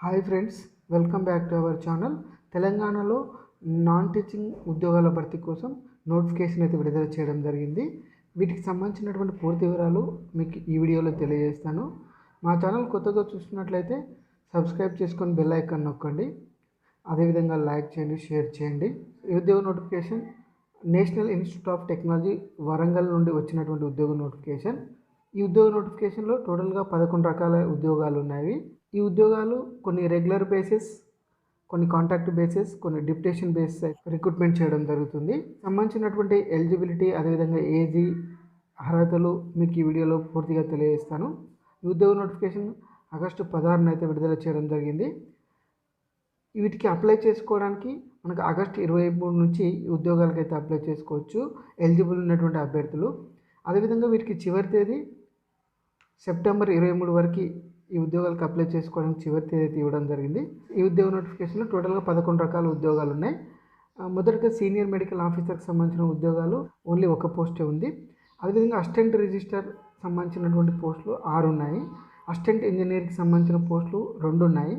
Hi friends, welcome back to our channel. తెలంగాణలో non teaching ఉద్యోగాల భర్తీ కోసం నోటిఫికేషన్ అయితే విడుదల చేయడం జరిగింది. వీటికి సంబంధించినటువంటి పూర్తి వివరాలు మీకు ఈ వీడియోలో తెలియజేస్తాను. మా ఛానల్ కొత్తగా చూస్తున్నట్లయితే సబ్స్క్రైబ్ చేసుకొని బెల్ ఐకాన్ నొక్కండి. అదేవిధంగా లైక్ చేయండి, షేర్ చేయండి. ఈ ఉద్యోగ notification national institute of technology Warangal నుండి వచ్చినటువంటి ఉద్యోగ నోటిఫికేషన్. ఈ ఉద్యోగ నోటిఫికేషన్లో టోటల్గా 11 రకాల ఉద్యోగాలు ఉన్నాయి. ఈ ఉద్యోగాలు కొన్ని రెగ్యులర్ బేసిస్, కొన్ని కాంట్రాక్ట్ బేసిస్, కొన్ని డిప్యుటేషన్ బేసిస్ రిక్రూట్మెంట్ చేయడం జరుగుతుంది. సంబంధించినటువంటి ఎలిజిబిలిటీ, అదేవిధంగా ఏజీ, అర్హతలు మీకు ఈ వీడియోలో పూర్తిగా తెలియజేస్తాను. ఈ ఉద్యోగ నోటిఫికేషన్ ఆగస్టు 16న అయితే విడుదల చేయడం జరిగింది. వీటికి అప్లై చేసుకోవడానికి మనకు ఆగస్టు 23 నుంచి ఈ ఉద్యోగాలకు అయితే అప్లై చేసుకోవచ్చు ఎలిజిబుల్ ఉన్నటువంటి అభ్యర్థులు. అదేవిధంగా వీటికి చివరి తేదీ సెప్టెంబర్ 23 వరకు ఈ ఉద్యోగాలకు అప్లై చేసుకోవడానికి చివరి తేదీ ఇవ్వడం జరిగింది. ఈ ఉద్యోగ నోటిఫికేషన్లో టోటల్గా 11 రకాల ఉద్యోగాలు ఉన్నాయి. మొదటగా సీనియర్ మెడికల్ ఆఫీసర్కి సంబంధించిన ఉద్యోగాలు ఓన్లీ ఒక పోస్టే ఉంది. అదేవిధంగా అసిస్టెంట్ రిజిస్టర్ సంబంధించినటువంటి పోస్టులు 6 ఉన్నాయి. అసిస్టెంట్ ఇంజనీర్కి సంబంధించిన పోస్టులు 2 ఉన్నాయి.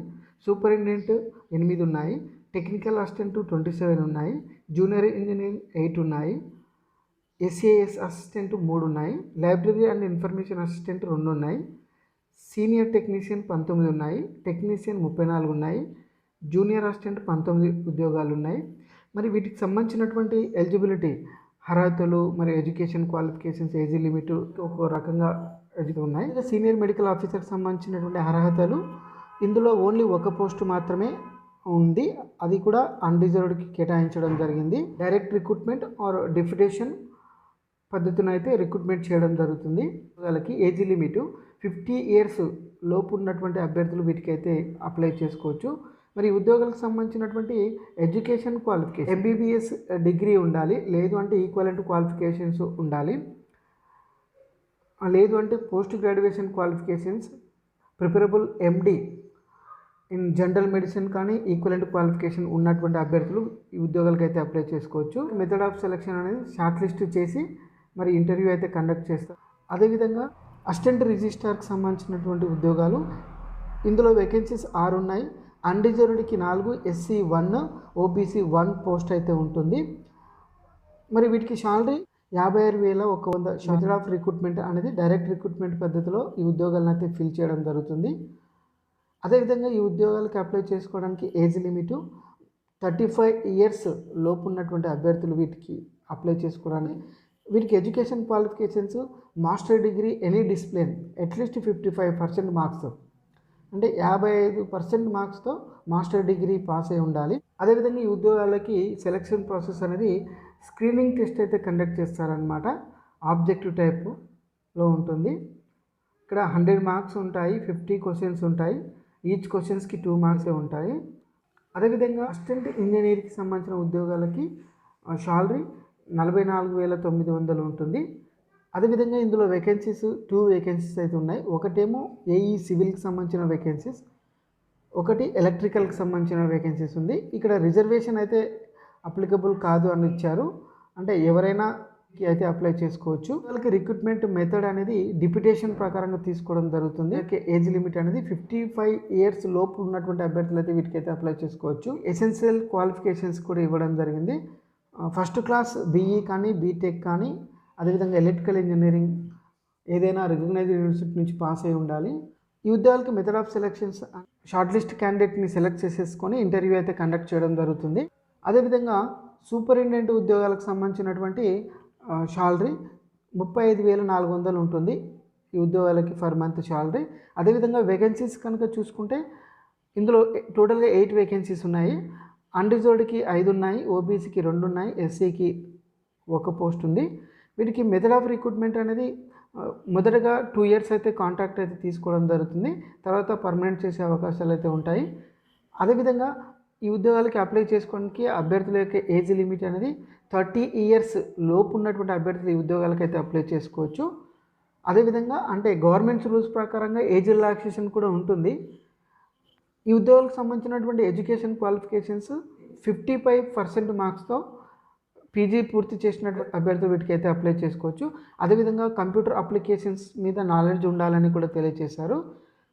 సూపరింటెండెంట్ 8 ఉన్నాయి. టెక్నికల్ అసిస్టెంట్ 27 ఉన్నాయి. జూనియర్ ఇంజనీర్ 8 ఉన్నాయి. ఎస్ఏఎస్ అసిస్టెంట్ 3 ఉన్నాయి. లైబ్రరీ అండ్ ఇన్ఫర్మేషన్ అసిస్టెంట్ 2 ఉన్నాయి. సీనియర్ టెక్నీషియన్ 19 ఉన్నాయి. టెక్నీషియన్ 34 ఉన్నాయి. జూనియర్ అసిస్టెంట్ 19 ఉద్యోగాలు ఉన్నాయి. మరి వీటికి సంబంధించినటువంటి ఎలిజిబిలిటీ, అర్హతలు, మరి ఎడ్యుకేషన్ క్వాలిఫికేషన్స్, ఏజీ లిమిట్ ఒక రకంగా ఉన్నాయి. సీనియర్ మెడికల్ ఆఫీసర్కి సంబంధించినటువంటి అర్హతలు ఇందులో ఓన్లీ ఒక పోస్టు మాత్రమే ఉంది. అది కూడా అన్రిజర్వ్డ్కి కేటాయించడం జరిగింది. డైరెక్ట్ రిక్రూట్మెంట్ ఆర్ డిప్యుటేషన్ పద్ధతిని అయితే రిక్రూట్మెంట్ చేయడం జరుగుతుంది. వాళ్ళకి ఏజీ లిమిట్ 50 ఇయర్స్ లోపు ఉన్నటువంటి అభ్యర్థులు వీటికైతే అప్లై చేసుకోవచ్చు. మరి ఉద్యోగాలకు సంబంధించినటువంటి ఎడ్యుకేషన్ క్వాలిఫికేషన్ ఎంబీబీఎస్ డిగ్రీ ఉండాలి, లేదు అంటే ఈక్వలెంట్ క్వాలిఫికేషన్స్ ఉండాలి, లేదు అంటే post graduation qualifications preferable MD in general medicine కానీ ఈక్వలెంట్ క్వాలిఫికేషన్ ఉన్నటువంటి అభ్యర్థులు ఈ ఉద్యోగాలకు అయితే అప్లై చేసుకోవచ్చు. మెథడ్ ఆఫ్ సెలెక్షన్ అనేది షార్ట్ లిస్ట్ చేసి మరి ఇంటర్వ్యూ అయితే కండక్ట్ చేస్తారు. అదేవిధంగా అసిస్టెంట్ రిజిస్ట్రార్కి సంబంధించినటువంటి ఉద్యోగాలు ఇందులో వేకెన్సీస్ 6 ఉన్నాయి. అన్రిజర్వ్డ్కి 4, ఎస్సీ 1, ఓబీసీ 1 పోస్ట్ అయితే ఉంటుంది. మరి వీటికి శాలరీ 56,100. మెథడ్ ఆఫ్ రిక్రూట్మెంట్ అనేది డైరెక్ట్ రిక్రూట్మెంట్ పద్ధతిలో ఈ ఉద్యోగాలను అయితే ఫిల్ చేయడం జరుగుతుంది. అదేవిధంగా ఈ ఉద్యోగాలకు అప్లై చేసుకోవడానికి ఏజ్ లిమిట్ 35 ఇయర్స్ లోపు ఉన్నటువంటి అభ్యర్థులు వీటికి అప్లై చేసుకోవడానికి. వీటికి education qualifications master degree any discipline at least 55% marks, అంటే 55% మార్క్స్తో మాస్టర్ డిగ్రీ పాస్ అయి ఉండాలి. అదేవిధంగా ఈ ఉద్యోగాలకి సెలక్షన్ ప్రాసెస్ అనేది స్క్రీనింగ్ టెస్ట్ అయితే కండక్ట్ చేస్తారనమాట. ఆబ్జెక్టివ్ టైప్లో ఉంటుంది. ఇక్కడ 100 మార్క్స్ ఉంటాయి, 50 క్వశ్చన్స్ ఉంటాయి. ఈచ్ క్వశ్చన్స్కి 2 మార్క్సే ఉంటాయి. అదేవిధంగా అసిస్టెంట్ ఇంజనీర్కి సంబంధించిన ఉద్యోగాలకి శాలరీ 44,900 ఉంటుంది. అదేవిధంగా ఇందులో వేకెన్సీస్ 2 వేకెన్సీస్ అయితే ఉన్నాయి. ఒకటేమో ఏఈ సివిల్కి సంబంధించిన వేకెన్సీస్, ఒకటి ఎలక్ట్రికల్కి సంబంధించిన వేకెన్సీస్ ఉంది. ఇక్కడ రిజర్వేషన్ అయితే అప్లికబుల్ కాదు అని ఇచ్చారు, అంటే ఎవరైనా అయితే అప్లై చేసుకోవచ్చు. వాళ్ళకి రిక్రూట్మెంట్ మెథడ్ అనేది డిప్యుటేషన్ ప్రకారంగా తీసుకోవడం జరుగుతుంది. ఏజ్ లిమిట్ అనేది 55 ఇయర్స్ లోపు ఉన్నటువంటి అభ్యర్థులు అయితే వీటికైతే అప్లై చేసుకోవచ్చు. ఎసెన్షియల్ క్వాలిఫికేషన్స్ కూడా ఇవ్వడం జరిగింది. ఫస్ట్ క్లాస్ బీఈ కానీ, బీటెక్ కానీ, అదేవిధంగా ఎలక్ట్రికల్ ఇంజనీరింగ్ ఏదైనా రికగ్నైజ్డ్ యూనివర్సిటీ నుంచి పాస్ అయి ఉండాలి. ఈ ఉద్యోగాలకి method of selections shortlist క్యాండిడేట్ని సెలెక్ట్ చేసేసుకొని ఇంటర్వ్యూ అయితే కండక్ట్ చేయడం జరుగుతుంది. అదేవిధంగా సూపరింటెండెంట్ ఉద్యోగాలకు సంబంధించినటువంటి శాలరీ 35,400 ఉంటుంది ఈ ఉద్యోగాలకి ఫర్ మంత్ శాలరీ. అదేవిధంగా వేకెన్సీస్ కనుక చూసుకుంటే ఇందులో టోటల్గా 8 వేకెన్సీస్ ఉన్నాయి. అన్రిజర్వ్డ్కి 5 ఉన్నాయి, ఓబీసీకి 2 ఉన్నాయి, ఎస్సీకి 1 పోస్ట్ ఉంది. వీటికి మెథడ్ ఆఫ్ రిక్రూట్మెంట్ అనేది మొదటగా 2 ఇయర్స్ అయితే కాంట్రాక్ట్ అయితే తీసుకోవడం జరుగుతుంది. తర్వాత పర్మనెంట్ చేసే అవకాశాలు అయితే ఉంటాయి. అదేవిధంగా ఈ ఉద్యోగాలకి అప్లై చేసుకోవడానికి అభ్యర్థుల యొక్క ఏజ్ లిమిట్ అనేది 30 ఇయర్స్ లోపు ఉన్నటువంటి అభ్యర్థులు ఈ ఉద్యోగాలకు అయితే అప్లై చేసుకోవచ్చు. అదేవిధంగా అంటే గవర్నమెంట్ రూల్స్ ప్రకారంగా ఏజ్ రిలాక్సేషన్ కూడా ఉంటుంది. ఈ ఉద్యోగాలకు సంబంధించినటువంటి ఎడ్యుకేషన్ క్వాలిఫికేషన్స్ 55% మార్క్స్తో పీజీ పూర్తి చేసినటువంటి అభ్యర్థులు వీటికైతే అప్లై చేసుకోవచ్చు. అదేవిధంగా కంప్యూటర్ అప్లికేషన్స్ మీద నాలెడ్జ్ ఉండాలని కూడా తెలియజేశారు.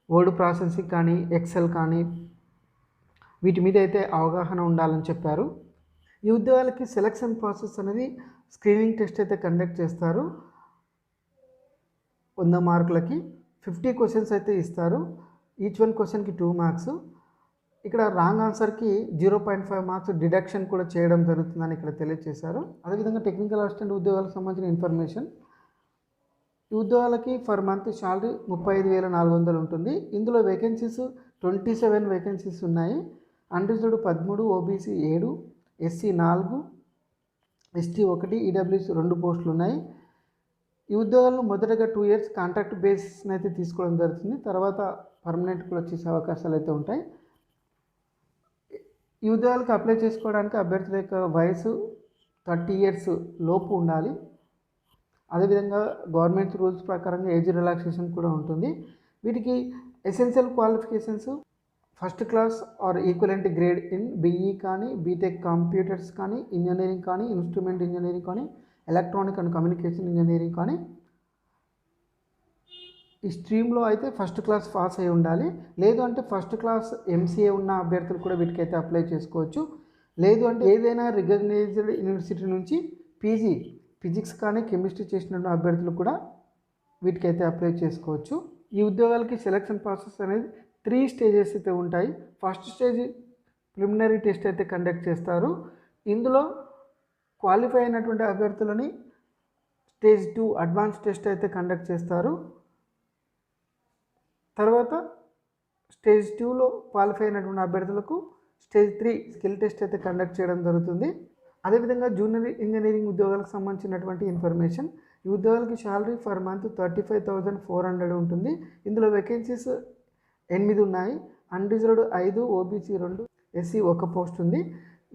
వర్డ్ ప్రాసెసింగ్ కానీ, ఎక్సెల్ కానీ, వీటి మీద అయితే అవగాహన ఉండాలని చెప్పారు. ఈ ఉద్యోగాలకి సెలక్షన్ ప్రాసెస్ అనేది స్క్రీనింగ్ టెస్ట్ అయితే కండక్ట్ చేస్తారు. 100 మార్కులకి 50 క్వశ్చన్స్ అయితే ఇస్తారు. ఈచ్ వన్ క్వశ్చన్కి 2 మార్క్స్. ఇక్కడ రాంగ్ ఆన్సర్కి 0.5 మార్క్స్ డిడక్షన్ కూడా చేయడం జరుగుతుందని ఇక్కడ తెలియజేశారు. అదేవిధంగా టెక్నికల్ అసిస్టెంట్ ఉద్యోగాలకు సంబంధించిన ఇన్ఫర్మేషన్. ఈ ఉద్యోగాలకి ఫర్ మంత్ శాలరీ 35,400 ఉంటుంది. ఇందులో వేకెన్సీస్ 27 వేకెన్సీస్ ఉన్నాయి. Unreserved 13, OBC 7, SC 4, ST 1, EWC 2 పోస్టులు ఉన్నాయి. ఈ ఉద్యోగాలను మొదటగా 2 ఇయర్స్ కాంట్రాక్ట్ బేసిస్ని అయితే తీసుకోవడం జరుగుతుంది. తర్వాత పర్మనెంట్ కూడా వచ్చేసే అవకాశాలు అయితే ఉంటాయి. ఈ ఉద్యోగాలకు అప్లై చేసుకోవడానికి అభ్యర్థుల యొక్క వయసు 30 ఇయర్స్ లోపు ఉండాలి. అదేవిధంగా గవర్నమెంట్ రూల్స్ ప్రకారంగా ఏజ్ రిలాక్సేషన్ కూడా ఉంటుంది. వీటికి essential qualifications first class are equivalent grade in BE కానీ, బీటెక్ కంప్యూటర్స్ కానీ, ఇంజనీరింగ్ కానీ, ఇన్స్ట్రుమెంట్ ఇంజనీరింగ్ కానీ, ఎలక్ట్రానిక్ అండ్ కమ్యూనికేషన్ ఇంజనీరింగ్ కానీ ఈ స్ట్రీమ్లో అయితే ఫస్ట్ క్లాస్ పాస్ అయి ఉండాలి. లేదు అంటే ఫస్ట్ క్లాస్ ఎంసీఏ ఉన్న అభ్యర్థులు కూడా వీటికైతే అప్లై చేసుకోవచ్చు. లేదు అంటే ఏదైనా రికగ్నైజ్డ్ యూనివర్సిటీ నుంచి పీజీ ఫిజిక్స్ కానీ కెమిస్ట్రీ చేసిన అభ్యర్థులు కూడా వీటికైతే అప్లై చేసుకోవచ్చు. ఈ ఉద్యోగాలకి సెలక్షన్ ప్రాసెస్ అనేది 3 స్టేజెస్ అయితే ఉంటాయి. ఫస్ట్ స్టేజ్ ప్రిలిమినరీ టెస్ట్ అయితే కండక్ట్ చేస్తారు. ఇందులో క్వాలిఫై అయినటువంటి అభ్యర్థులని స్టేజ్ 2 అడ్వాన్స్ టెస్ట్ అయితే కండక్ట్ చేస్తారు. తర్వాత స్టేజ్ 2లో క్వాలిఫై అయినటువంటి అభ్యర్థులకు స్టేజ్ 3 స్కిల్ టెస్ట్ అయితే కండక్ట్ చేయడం జరుగుతుంది. అదేవిధంగా జూనియర్ ఇంజనీరింగ్ ఉద్యోగాలకు సంబంధించినటువంటి ఇన్ఫర్మేషన్. ఈ ఉద్యోగాలకి శాలరీ ఫర్ మంత్ 35,400 ఉంటుంది. ఇందులో వేకెన్సీస్ 8 ఉన్నాయి. అన్రిజర్వ్డ్ 5, ఓబీసీ 2, ఎస్సీ 1 పోస్ట్ ఉంది.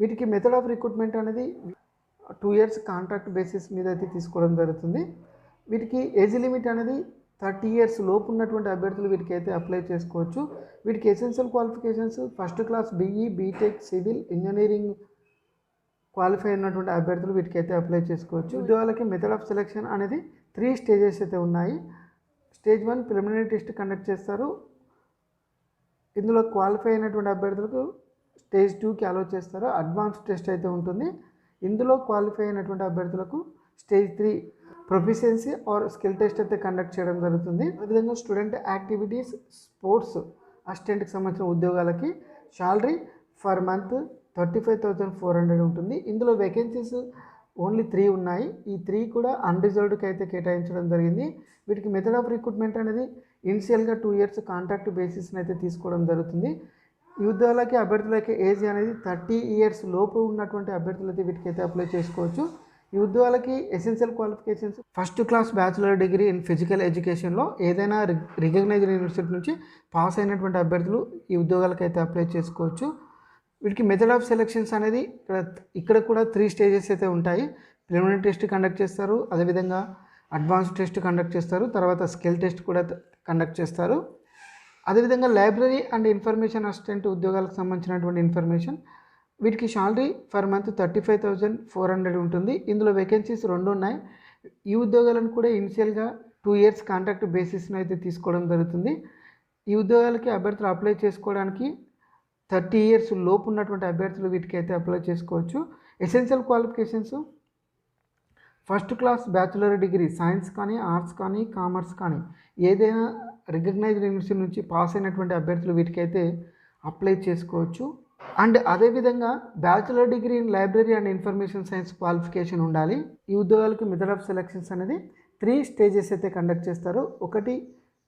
వీటికి మెథడ్ ఆఫ్ రిక్రూట్మెంట్ అనేది 2 ఇయర్స్ కాంట్రాక్ట్ బేసిస్ మీద అయితే తీసుకోవడం జరుగుతుంది. వీటికి ఏజ్ లిమిట్ అనేది 30 ఇయర్స్ లోపు ఉన్నటువంటి అభ్యర్థులు వీటికి అయితే అప్లై చేసుకోవచ్చు. వీటికి essential qualifications first class BE, BTech, civil engineering qualify అయినటువంటి అభ్యర్థులు వీటికి అయితే అప్లై చేసుకోవచ్చు. ఉద్యోగాలకి మెథడ్ ఆఫ్ సెలెక్షన్ అనేది 3 స్టేజెస్ అయితే ఉన్నాయి. స్టేజ్ 1 ప్రిలిమినరీ టెస్ట్ కండక్ట్ చేస్తారు. ఇందులో క్వాలిఫై అయినటువంటి అభ్యర్థులకు స్టేజ్ 2కి అలో చేస్తారు. అడ్వాన్స్ టెస్ట్ అయితే ఉంటుంది. ఇందులో క్వాలిఫై అయినటువంటి అభ్యర్థులకు stage 3 proficiency are skill test అయితే కండక్ట్ చేయడం జరుగుతుంది. అదేవిధంగా స్టూడెంట్ యాక్టివిటీస్ స్పోర్ట్స్ అసిస్టెంట్కి సంబంధించిన ఉద్యోగాలకి శాలరీ ఫర్ మంత్ 35,400 ఉంటుంది. ఇందులో వేకెన్సీస్ ఓన్లీ 3 ఉన్నాయి. ఈ 3 కూడా అన్రిజర్వ్డ్కి అయితే కేటాయించడం జరిగింది. వీటికి మెథడ్ ఆఫ్ రిక్రూట్మెంట్ అనేది ఇనిషియల్గా 2 ఇయర్స్ కాంట్రాక్ట్ బేసిస్ని అయితే తీసుకోవడం జరుగుతుంది. ఈ ఉద్యోగాలకి అభ్యర్థులకి ఏజ్ అనేది 30 ఇయర్స్ లోపు ఉన్నటువంటి అభ్యర్థులు అయితే వీటికైతే అప్లై చేసుకోవచ్చు. ఈ ఉద్యోగాలకి essential qualifications first class bachelor degree in physical ఎడ్యుకేషన్లో ఏదైనా రికగ్నైజ్డ్ యూనివర్సిటీ నుంచి పాస్ అయినటువంటి అభ్యర్థులు ఈ ఉద్యోగాలకి అయితే అప్లై చేసుకోవచ్చు. వీటికి మెథడ్ ఆఫ్ సెలెక్షన్స్ అనేది ఇక్కడ కూడా 3 స్టేజెస్ అయితే ఉంటాయి. ప్రిలిమినరీ టెస్ట్ కండక్ట్ చేస్తారు. అదేవిధంగా అడ్వాన్స్ టెస్ట్ కండక్ట్ చేస్తారు. తర్వాత స్కిల్ టెస్ట్ కూడా కండక్ట్ చేస్తారు. అదేవిధంగా లైబ్రరీ అండ్ ఇన్ఫర్మేషన్ అసిస్టెంట్ ఉద్యోగాలకు సంబంధించినటువంటి ఇన్ఫర్మేషన్. వీటికి శాలరీ ఫర్ మంత్ 35,400 ఉంటుంది. ఇందులో వేకెన్సీస్ 2 ఉన్నాయి. ఈ ఉద్యోగాలను కూడా ఇనిషియల్గా 2 ఇయర్స్ కాంట్రాక్ట్ బేసిస్ని అయితే తీసుకోవడం జరుగుతుంది. ఈ ఉద్యోగాలకి అభ్యర్థులు అప్లై చేసుకోవడానికి 30 ఇయర్స్ లోపు ఉన్నటువంటి అభ్యర్థులు వీటికి అయితే అప్లై చేసుకోవచ్చు. Essential qualifications first class bachelor degree science కానీ, ఆర్ట్స్ కానీ, కామర్స్ కానీ ఏదైనా రికగ్నైజ్డ్ యూనివర్సిటీ నుంచి పాస్ అయినటువంటి అభ్యర్థులు వీటికైతే అప్లై చేసుకోవచ్చు. అండ్ అదేవిధంగా bachelor degree in library and information science qualification ఉండాలి. ఈ ఉద్యోగాలకు మెథడ్ ఆఫ్ సెలెక్షన్స్ అనేది 3 స్టేజెస్ అయితే కండక్ట్ చేస్తారు. ఒకటి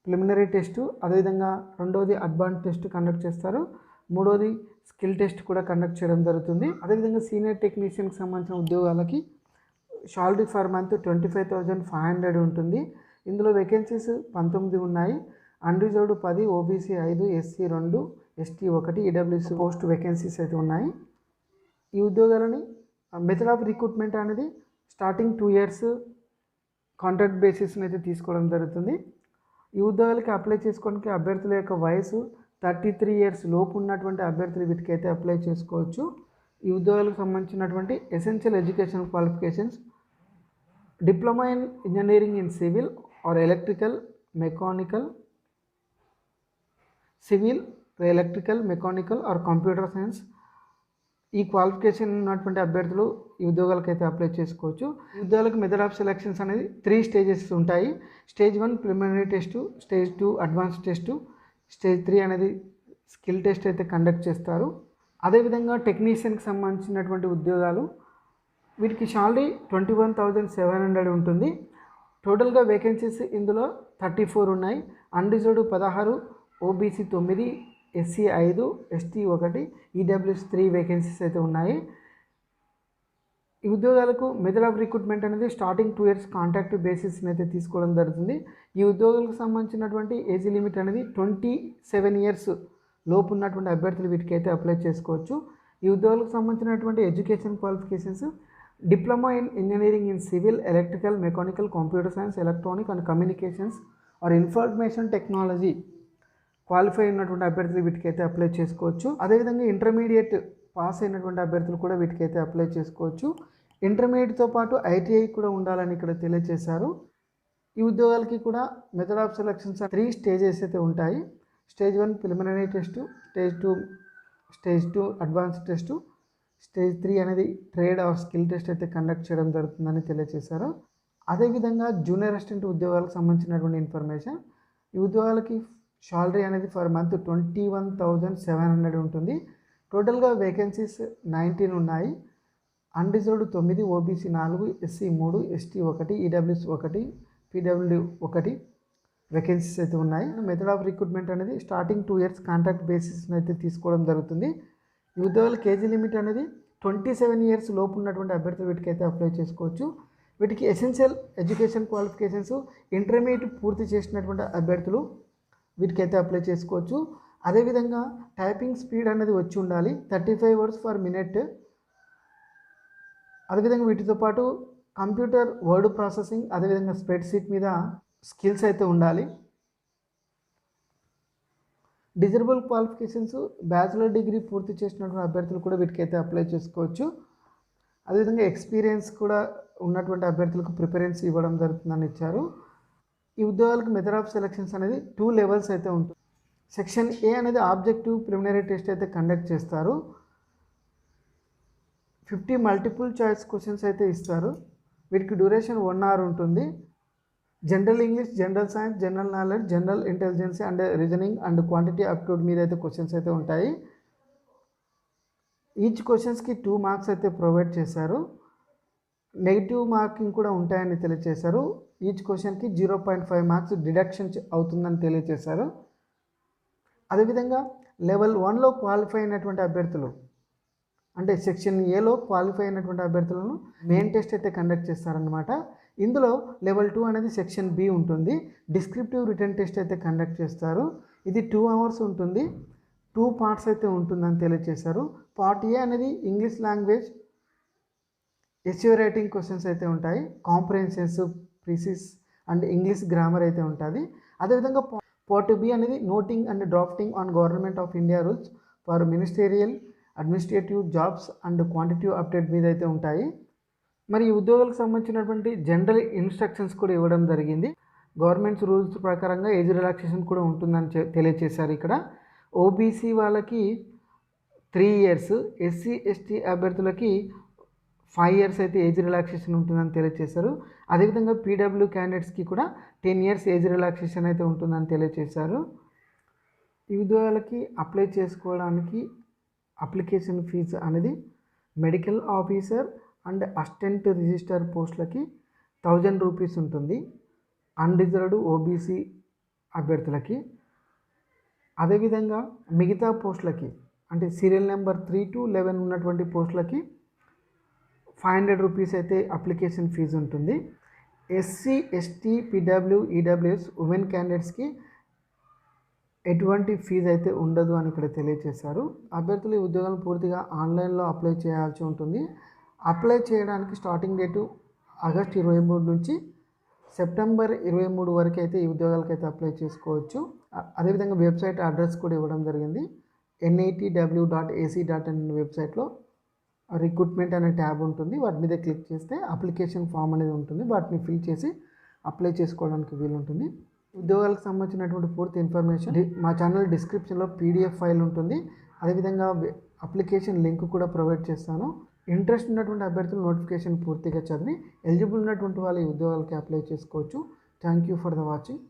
ప్రిలిమినరీ టెస్ట్, అదేవిధంగా రెండవది అడ్వాన్స్ టెస్ట్ కండక్ట్ చేస్తారు. మూడోది స్కిల్ టెస్ట్ కూడా కండక్ట్ చేయడం జరుగుతుంది. అదేవిధంగా సీనియర్ టెక్నీషియన్కి సంబంధించిన ఉద్యోగాలకి శాలరీ ఫర్ మంత్ 25,500 ఉంటుంది. ఇందులో వేకెన్సీస్ 19 ఉన్నాయి. Unreserved 10, OBC 5, SC 2, ST 1, EWC post vacancies అయితే ఉన్నాయి. ఈ ఉద్యోగాలని మెథడ్ ఆఫ్ రిక్రూట్మెంట్ అనేది స్టార్టింగ్ 2 ఇయర్స్ కాంట్రాక్ట్ బేసిస్ని అయితే తీసుకోవడం జరుగుతుంది. ఈ ఉద్యోగాలకి అప్లై చేసుకోవడానికి అభ్యర్థుల యొక్క వయసు 33 ఇయర్స్ లోపు ఉన్నటువంటి అభ్యర్థులు వీటికైతే అప్లై చేసుకోవచ్చు. ఈ ఉద్యోగాలకు సంబంధించినటువంటి essential education qualifications diploma in engineering in civil or electrical, mechanical, civil electrical, mechanical or computer science ఈ క్వాలిఫికేషన్ ఉన్నటువంటి అభ్యర్థులు ఈ ఉద్యోగాలకైతే అప్లై చేసుకోవచ్చు. ఈ ఉద్యోగాలకు మెథడ్ ఆఫ్ సెలక్షన్స్ అనేది 3 స్టేజెస్ ఉంటాయి. Stage 1 preliminary test, stage 2 advance test, stage 3 అనేది స్కిల్ టెస్ట్ అయితే కండక్ట్ చేస్తారు. అదేవిధంగా టెక్నీషియన్కి సంబంధించినటువంటి ఉద్యోగాలు వీటికి శాలరీ 21,700 ఉంటుంది. టోటల్గా వేకెన్సీస్ ఇందులో 34 ఉన్నాయి. Unreserved 16, OBC 9, SC 5, ST 1, EWS 3 vacancies అయితే ఉన్నాయి. ఈ ఉద్యోగాలకు మెథడ్ ఆఫ్ రిక్రూట్మెంట్ అనేది స్టార్టింగ్ 2 years కాంట్రాక్ట్ బేసిస్ని అయితే తీసుకోవడం జరుగుతుంది. ఈ ఉద్యోగాలకు సంబంధించినటువంటి ఏజ్ లిమిట్ అనేది 27 years లోపు ఉన్నటువంటి అభ్యర్థులు వీటికైతే అప్లై చేసుకోవచ్చు. ఈ ఉద్యోగాలకు సంబంధించినటువంటి education qualifications diploma in engineering in civil, electrical, mechanical, computer science, electronic and communications or information technology qualify ఉన్నటువంటి అభ్యర్థులు వీటికైతే అప్లై చేసుకోవచ్చు. అదేవిధంగా ఇంటర్మీడియట్ పాస్ అయినటువంటి అభ్యర్థులు కూడా వీటికైతే అప్లై చేసుకోవచ్చు. ఇంటర్మీడియట్తో పాటు ఐటీఐ కూడా ఉండాలని ఇక్కడ తెలియజేశారు. ఈ ఉద్యోగాలకి కూడా మెథడ్ ఆఫ్ సెలక్షన్స్ 3 స్టేజెస్ అయితే ఉంటాయి. Stage 1 preliminary test, stage 2 advance test, stage 3 అనేది ట్రేడ్ ఆర్ స్కిల్ టెస్ట్ అయితే కండక్ట్ చేయడం జరుగుతుందని తెలియజేశారు. అదేవిధంగా జూనియర్ అసిస్టెంట్ ఉద్యోగాలకు సంబంధించినటువంటి ఇన్ఫర్మేషన్, ఈ ఉద్యోగాలకి శాలరీ అనేది ఫర్ మంత్ 21,700 ఉంటుంది. టోటల్గా వేకెన్సీస్ 19 ఉన్నాయి. Unreserved 9, OBC 4, SC 3, ST 1, EWS 1, PW 1 vacancies అయితే ఉన్నాయి. మెథడ్ ఆఫ్ రిక్రూట్మెంట్ అనేది స్టార్టింగ్ 2 years కాంట్రాక్ట్ బేసిస్ని అయితే తీసుకోవడం జరుగుతుంది. ఈ ఉద్యోగాలకు ఏజ్ లిమిట్ అనేది 27 years లోపు ఉన్నటువంటి అభ్యర్థులు వీటికైతే అప్లై చేసుకోవచ్చు. వీటికి ఎసెన్షియల్ ఎడ్యుకేషన్ క్వాలిఫికేషన్స్ ఇంటర్మీడియట్ పూర్తి చేసినటువంటి అభ్యర్థులు వీటికైతే అప్లై చేసుకోవచ్చు. అదేవిధంగా టైపింగ్ స్పీడ్ అనేది వచ్చి ఉండాలి, 35 words per minute. అదేవిధంగా వీటితో పాటు కంప్యూటర్ వర్డ్ ప్రాసెసింగ్, అదేవిధంగా స్ప్రెడ్ షీట్ మీద స్కిల్స్ అయితే ఉండాలి. డిజరబుల్ క్వాలిఫికేషన్స్ బ్యాచిలర్ డిగ్రీ పూర్తి చేసినటువంటి అభ్యర్థులు కూడా వీటికైతే అప్లై చేసుకోవచ్చు. అదేవిధంగా ఎక్స్పీరియన్స్ కూడా ఉన్నటువంటి అభ్యర్థులకు ప్రిఫరెన్స్ ఇవ్వడం జరుగుతుందని ఇచ్చారు. ఈ ఉద్యోగాలకు మెథడ్ ఆఫ్ సెలక్షన్స్ అనేది 2 levels అయితే ఉంటుంది. సెక్షన్ ఏ అనేది ఆబ్జెక్టివ్ ప్రిలిమినరీ టెస్ట్ అయితే కండక్ట్ చేస్తారు. 50 మల్టిపుల్ చాయిస్ క్వశ్చన్స్ అయితే ఇస్తారు. వీటికి డ్యూరేషన్ 1 hour ఉంటుంది. General English, general science, general knowledge, general intelligence and reasoning and quantity aptitude మీద అయితే క్వశ్చన్స్ అయితే ఉంటాయి. ఈచ్ క్వశ్చన్స్కి 2 marks అయితే ప్రొవైడ్ చేశారు. నెగిటివ్ మార్కింగ్ కూడా ఉంటాయని తెలియజేశారు. ఈచ్ క్వశ్చన్కి 0.5 marks డిడక్షన్ అవుతుందని తెలియజేశారు. అదేవిధంగా లెవెల్ 1లో క్వాలిఫై అయినటువంటి అభ్యర్థులు, అంటే సెక్షన్ ఏలో క్వాలిఫై అయినటువంటి అభ్యర్థులను మెయిన్ టెస్ట్ అయితే కండక్ట్ చేస్తారనమాట. ఇందులో లెవెల్ 2 అనేది సెక్షన్ బి ఉంటుంది. డిస్క్రిప్టివ్ రిటర్న్ టెస్ట్ అయితే కండక్ట్ చేస్తారు. ఇది 2 hours ఉంటుంది. 2 parts అయితే ఉంటుందని తెలియజేశారు. పార్ట్ ఏ అనేది English language SEO writing questions అయితే ఉంటాయి. Comprehensions, precis and English grammar అయితే ఉంటుంది. అదేవిధంగా పార్ట్ బి అనేది noting and drafting on government of India rules for ministerial administrative jobs and quantitative update మీద అయితే ఉంటాయి. మరి ఈ ఉద్యోగాలకు సంబంధించినటువంటి జనరల్ ఇన్స్ట్రక్షన్స్ కూడా ఇవ్వడం జరిగింది. గవర్నమెంట్స్ రూల్స్ ప్రకారంగా ఏజ్ రిలాక్సేషన్ కూడా ఉంటుందని తెలియజేశారు. ఇక్కడ ఓబీసీ వాళ్ళకి 3 years, ఎస్సీ ఎస్టీ అభ్యర్థులకి 5 years అయితే ఏజ్ రిలాక్సేషన్ ఉంటుందని తెలియజేశారు. అదేవిధంగా పీడబ్ల్యూ క్యాండిడేట్స్కి కూడా 10 years ఏజ్ రిలాక్సేషన్ అయితే ఉంటుందని తెలియజేశారు. ఈ ఉద్యోగాలకి అప్లై చేసుకోవడానికి అప్లికేషన్ ఫీజు అనేది medical officer and assistant register పోస్టులకి 1000 rupees ఉంటుంది అన్రిజర్వ్డ్ ఓబీసీ అభ్యర్థులకి. అదేవిధంగా మిగతా పోస్టులకి అంటే సీరియల్ నెంబర్ 3 to 11 ఉన్నటువంటి పోస్టులకి 500 rupees అయితే అప్లికేషన్ ఫీజు ఉంటుంది. SC ST PW EWS women క్యాండిడేట్స్కి ఎటువంటి ఫీజు అయితే ఉండదు అని ఇక్కడ తెలియజేశారు. అభ్యర్థులు ఈ ఉద్యోగాలను పూర్తిగా ఆన్లైన్లో అప్లై చేయాల్సి ఉంటుంది. అప్లై చేయడానికి స్టార్టింగ్ డేటు ఆగస్ట్ 23 నుంచి సెప్టెంబర్ 23 వరకు అయితే ఈ ఉద్యోగాలకైతే అప్లై చేసుకోవచ్చు. అదేవిధంగా వెబ్సైట్ అడ్రస్ కూడా ఇవ్వడం జరిగింది. NITW.ac.in వెబ్సైట్లో రిక్రూట్మెంట్ అనే ట్యాబ్ ఉంటుంది. వాటి మీద క్లిక్ చేస్తే అప్లికేషన్ ఫామ్ అనేది ఉంటుంది. వాటిని ఫిల్ చేసి అప్లై చేసుకోవడానికి వీలు ఉంటుంది. ఉద్యోగాలకు సంబంధించినటువంటి పూర్తి ఇన్ఫర్మేషన్ మా ఛానల్ డిస్క్రిప్షన్లో పీడిఎఫ్ ఫైల్ ఉంటుంది. అదేవిధంగా అప్లికేషన్ లింక్ కూడా ప్రొవైడ్ చేస్తాను. ఇంట్రెస్ట్ ఉన్నటువంటి అభ్యర్థులు నోటిఫికేషన్ పూర్తిగా చదివి ఎలిజిబుల్ ఉన్నటువంటి వాళ్ళు ఈ ఉద్యోగాలకి అప్లై చేసుకోవచ్చు. Thank you for the watching.